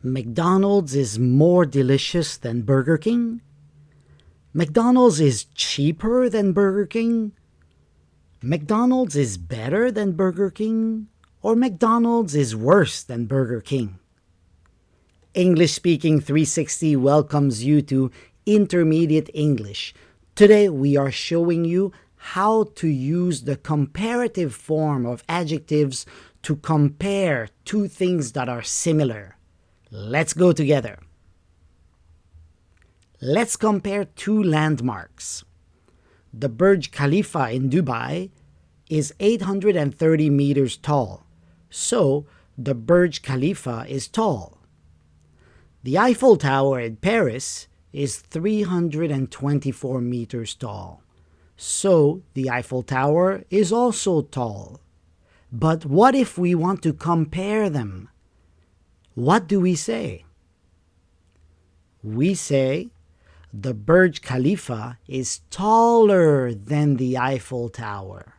McDonald's is more delicious than Burger King? McDonald's is cheaper than Burger King? McDonald's is better than Burger King? Or McDonald's is worse than Burger King? English Speaking 360 welcomes you to Intermediate English. Today we are showing you how to use the comparative form of adjectives to compare two things that are similar. Let's go together. Let's compare two landmarks. The Burj Khalifa in Dubai is 830 meters tall, so the Burj Khalifa is tall. The Eiffel Tower in Paris is 324 meters tall, so the Eiffel Tower is also tall. But what if we want to compare them? What do we say? We say the Burj Khalifa is taller than the Eiffel Tower.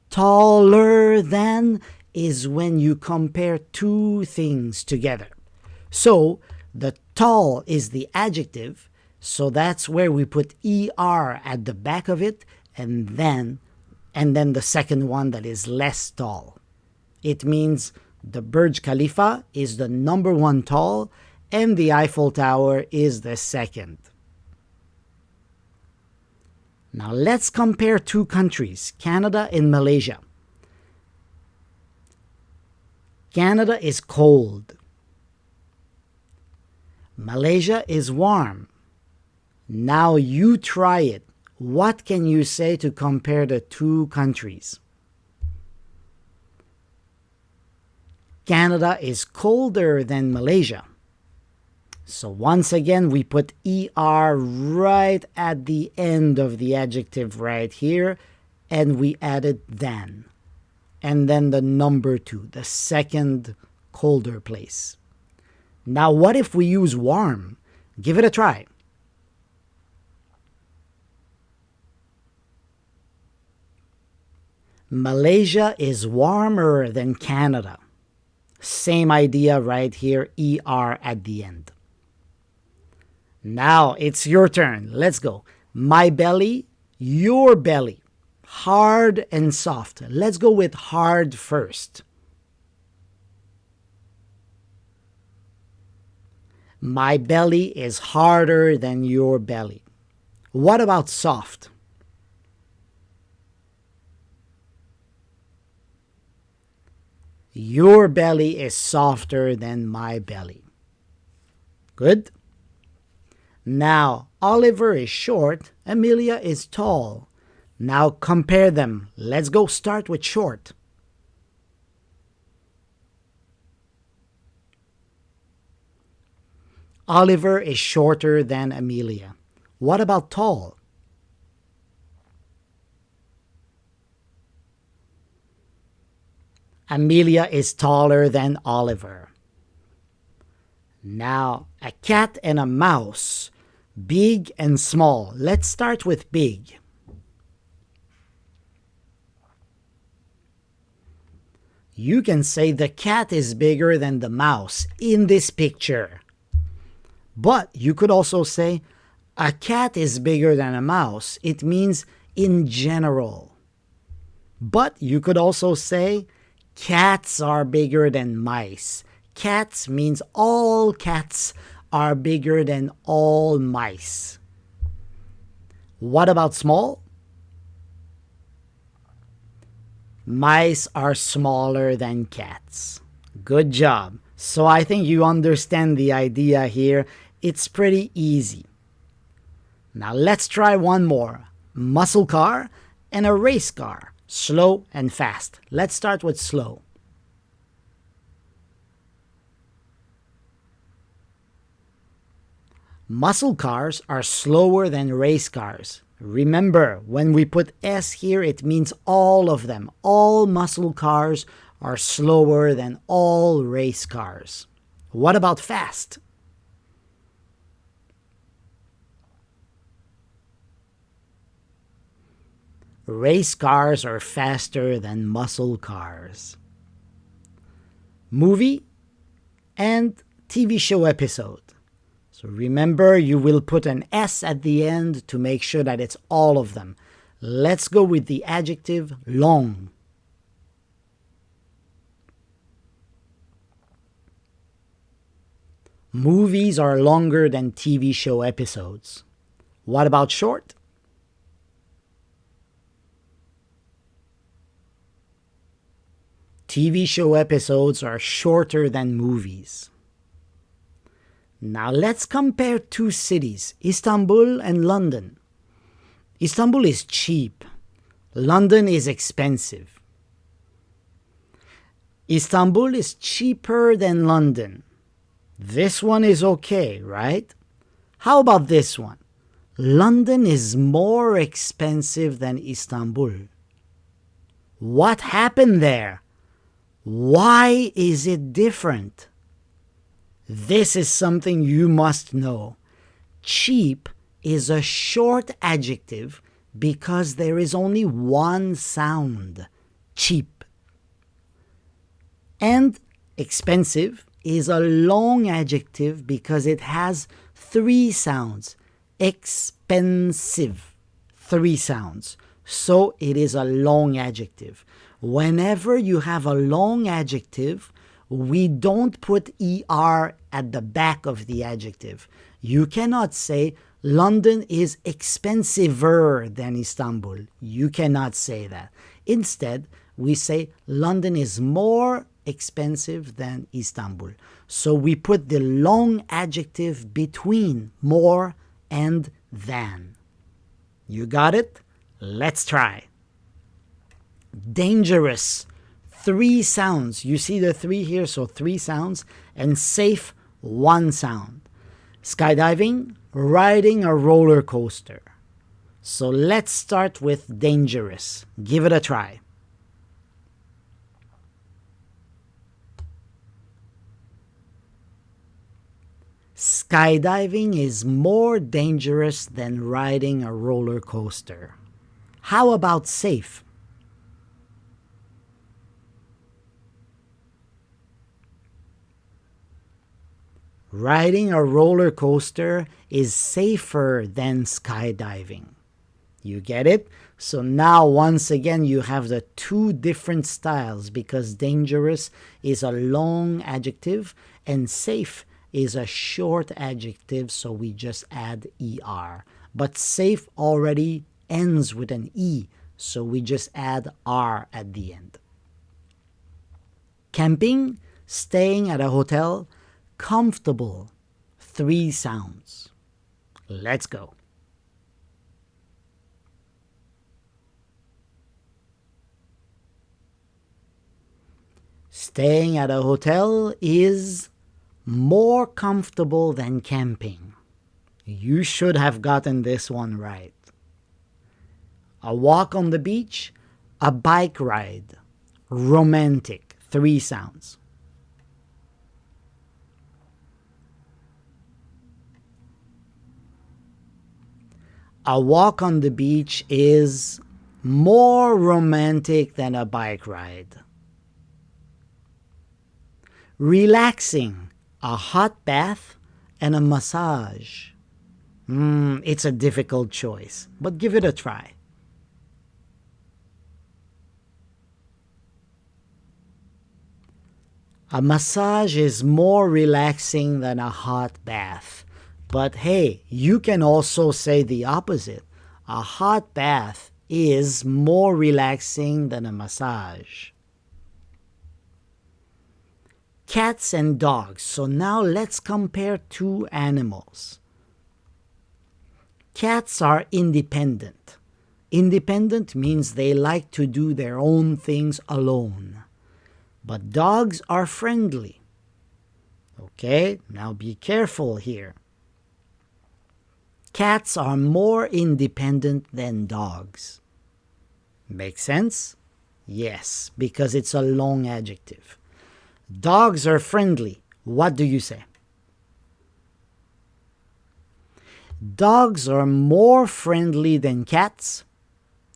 Taller than is when you compare two things together. So the tall is the adjective, so that's where we put ER at the back of it, and then the second one that is less tall. It means the Burj Khalifa is the number one tall, and the Eiffel Tower is the second. Now let's compare two countries, Canada and Malaysia. Canada is cold. Malaysia is warm. Now you try it. What can you say to compare the two countries? Canada is colder than Malaysia. So once again, we put ER right at the end of the adjective right here, and we added than. And then the number 2, the second colder place. Now what if we use warm? Give it a try. Malaysia is warmer than Canada. Same idea right here, ER at the end. Now it's your turn. Let's go. My belly, your belly. Hard and soft. Let's go with hard first. My belly is harder than your belly. What about soft? Your belly is softer than my belly. Good? Now, Oliver is short, Amelia is tall. Now compare them. Let's go start with short. Oliver is shorter than Amelia. What about tall? Amelia is taller than Oliver. Now, a cat and a mouse. Big and small. Let's start with big. You can say the cat is bigger than the mouse in this picture. But you could also say a cat is bigger than a mouse. It means in general. But you could also say cats are bigger than mice. Cats means all cats are bigger than all mice. What about small? Mice are smaller than cats. Good job. So I think you understand the idea here. It's pretty easy. Now let's try one more. Muscle car and a race car. Slow and fast. Let's start with slow. Muscle cars are slower than race cars. Remember, when we put S here, it means all of them. All muscle cars are slower than all race cars. What about fast? Race cars are faster than muscle cars. Movie and TV show episode. So remember, you will put an S at the end to make sure that it's all of them. Let's go with the adjective long. Movies are longer than TV show episodes. What about short? TV show episodes are shorter than movies. Now let's compare two cities, Istanbul and London. Istanbul is cheap. London is expensive. Istanbul is cheaper than London. This one is okay, right? How about this one? London is more expensive than Istanbul. What happened there? Why is it different? This is something you must know. Cheap is a short adjective because there is only one sound, cheap. And expensive is a long adjective because it has three sounds. Expensive, three sounds. So it is a long adjective. Whenever you have a long adjective, we don't put ER at the back of the adjective. You cannot say London is expensiver than Istanbul. You cannot say that. Instead, we say London is more expensive than Istanbul. So we put the long adjective between more and than. You got it? Let's try. Dangerous. Three sounds. You see the three here, so three sounds. And safe, one sound. Skydiving, riding a roller coaster. So let's start with dangerous. Give it a try. Skydiving is more dangerous than riding a roller coaster. How about safe? Riding a roller coaster is safer than skydiving. You get it? So now once again you have the two different styles because dangerous is a long adjective and safe is a short adjective, so we just add ER. But safe already ends with an E, so we just add R at the end. Camping, staying at a hotel, comfortable, three sounds. Let's go. Staying at a hotel is more comfortable than camping. You should have gotten this one right. A walk on the beach, a bike ride, romantic, three sounds. A walk on the beach is more romantic than a bike ride. Relaxing, a hot bath and a massage. It's a difficult choice, but give it a try. A massage is more relaxing than a hot bath. But hey, you can also say the opposite. A hot bath is more relaxing than a massage. Cats and dogs. So now let's compare two animals. Cats are independent. Independent means they like to do their own things alone. But dogs are friendly. Okay, now be careful here. Cats are more independent than dogs. Make sense? Yes, because it's a long adjective. Dogs are friendly. What do you say? Dogs are more friendly than cats.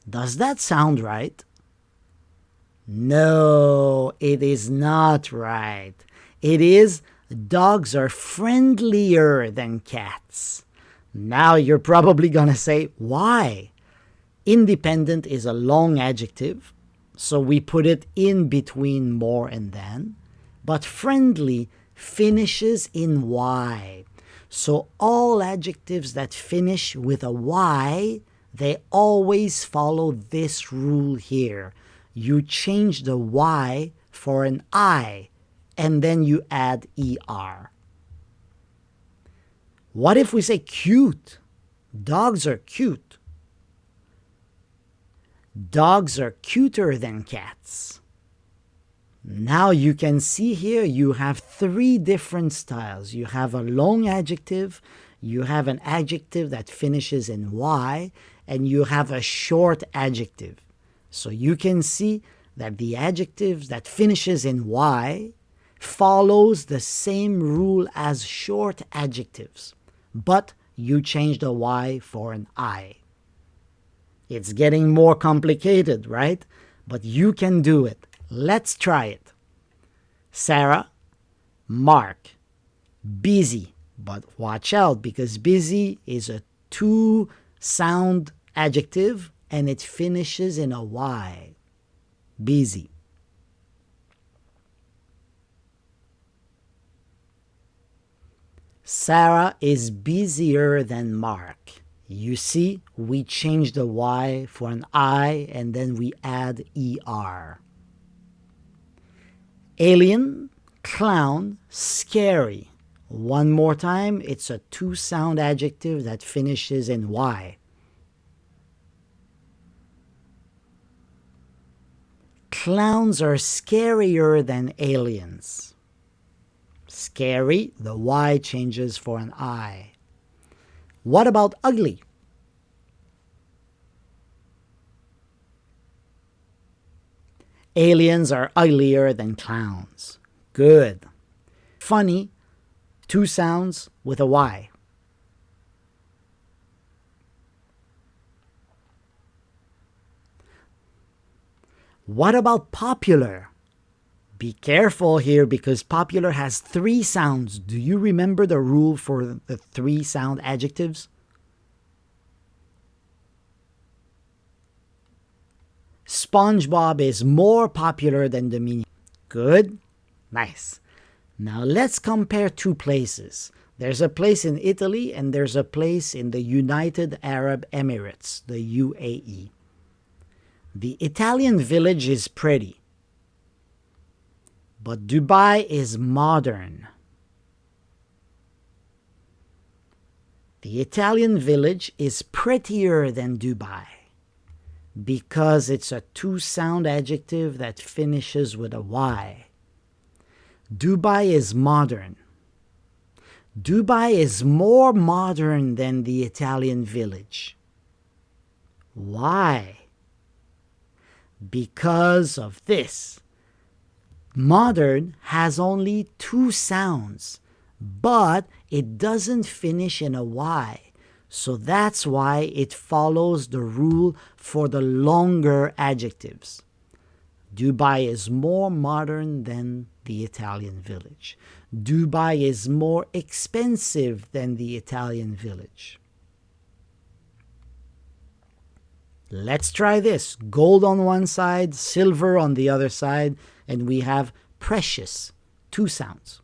Does that sound right? No, it is not right. It is Dogs are friendlier than cats. Now you're probably gonna say, why? Independent is a long adjective, so we put it in between more and than. But friendly finishes in Y. So all adjectives that finish with a Y, they always follow this rule here. You change the Y for an I, and then you add ER. What if we say cute? Dogs are cute. Dogs are cuter than cats. Now you can see here you have three different styles. You have a long adjective, you have an adjective that finishes in Y, and you have a short adjective. So you can see that the adjective that finishes in Y follows the same rule as short adjectives, but you change the Y for an I. It's getting more complicated, right? But you can do it. Let's try it. Sarah, Mark, busy. But watch out, because busy is a two-sound adjective and it finishes in a Y. Busy. Sarah is busier than Mark. You see, we change the Y for an I and then we add ER. Alien, clown, scary. One more time, it's a two-sound adjective that finishes in Y. Clowns are scarier than aliens. Scary, the Y changes for an I. What about ugly? Aliens are uglier than clowns. Good. Funny, two sounds with a Y. What about popular? Be careful here because popular has three sounds. Do you remember the rule for the three sound adjectives? SpongeBob is more popular than the Minions. Good. Nice. Now let's compare two places. There's a place in Italy and there's a place in the United Arab Emirates, the UAE. The Italian village is pretty. But Dubai is modern. The Italian village is prettier than Dubai because it's a two-sound adjective that finishes with a Y. Dubai is modern. Dubai is more modern than the Italian village. Why? Because of this. Modern has only two sounds, but it doesn't finish in a Y. So that's why it follows the rule for the longer adjectives. Dubai is more modern than the Italian village. Dubai is more expensive than the Italian village. Let's try this. Gold on one side, silver on the other side, and we have precious, two sounds.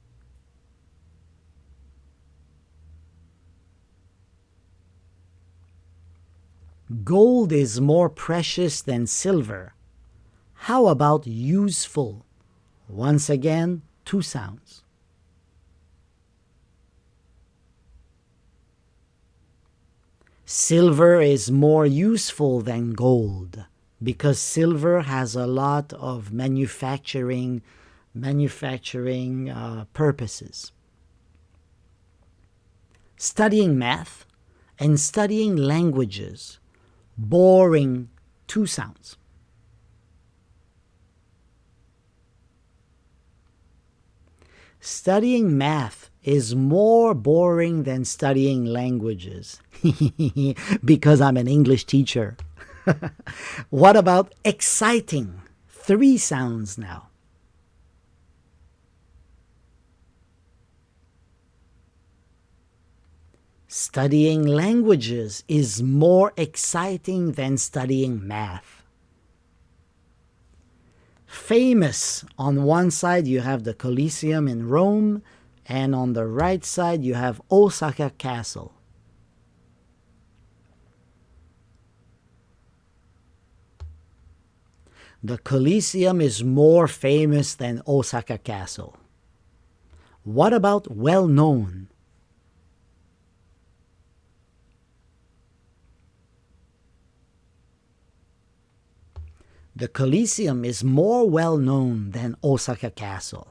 Gold is more precious than silver. How about useful? Once again, two sounds. Silver is more useful than gold because silver has a lot of manufacturing purposes. Studying math and studying languages. Boring, two sounds. Studying math is more boring than studying languages because I'm an English teacher. What about exciting? Three sounds now. Studying languages is more exciting than studying math. Famous, on one side you have the Colosseum in Rome, and on the right side you have Osaka Castle. The Colosseum is more famous than Osaka Castle. What about well-known? The Colosseum is more well-known than Osaka Castle.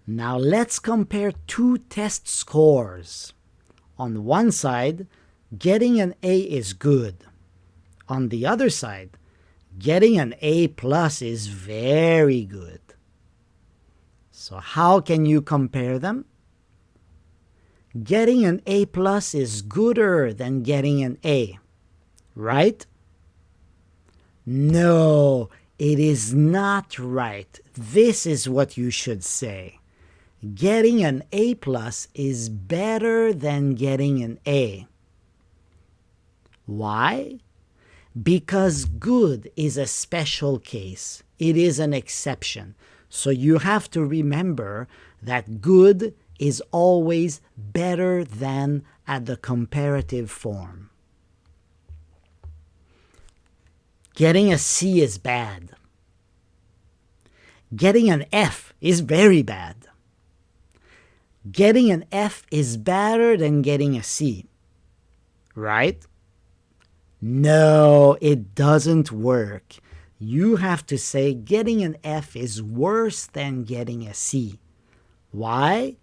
Now let's compare two test scores. On one side, getting an A is good. On the other side, getting an A+ is very good. So how can you compare them? Getting an A+ is gooder than getting an A, right? No, it is not right. This is what you should say. Getting an A+ is better than getting an A. Why? Because good is a special case. It is an exception. So you have to remember that good is always better than at the comparative form. Getting a C is bad. Getting an F is very bad. Getting an F is better than getting a C, right? No, it doesn't work. You have to say getting an F is worse than getting a C. Why?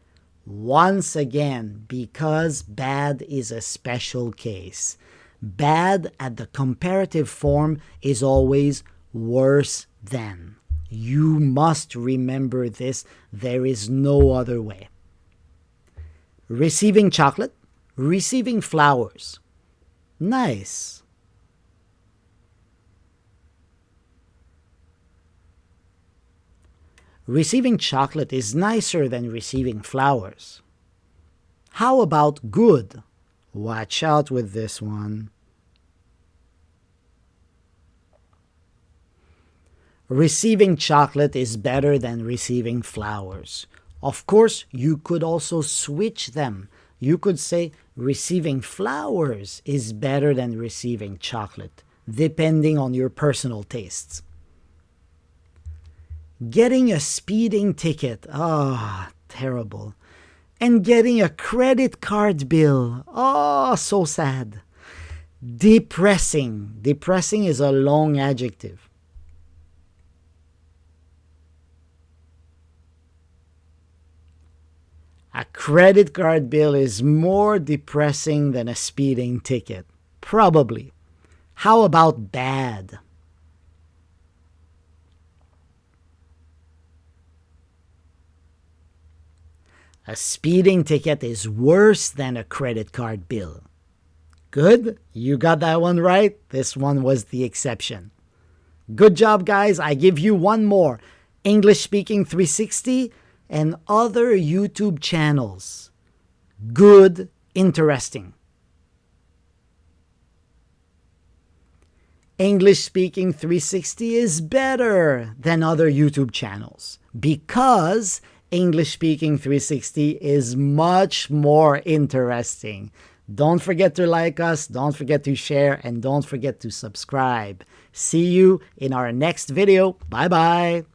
Once again, because bad is a special case. Bad at the comparative form is always worse than. You must remember this. There is no other way. Receiving chocolate, receiving flowers. Nice. Receiving chocolate is nicer than receiving flowers. How about good? Watch out with this one. Receiving chocolate is better than receiving flowers. Of course, you could also switch them. You could say receiving flowers is better than receiving chocolate, depending on your personal tastes. Getting a speeding ticket, terrible. And getting a credit card bill, so sad. Depressing. Depressing is a long adjective. A credit card bill is more depressing than a speeding ticket. Probably. How about bad? A speeding ticket is worse than a credit card bill. Good? You got that one right? This one was the exception. Good job, guys. I give you one more. English Speaking 360 and other YouTube channels. Good, interesting. English Speaking 360 is better than other YouTube channels because English Speaking 360 is much more interesting. Don't forget to like us, don't forget to share, and don't forget to subscribe. See you in our next video. Bye-bye.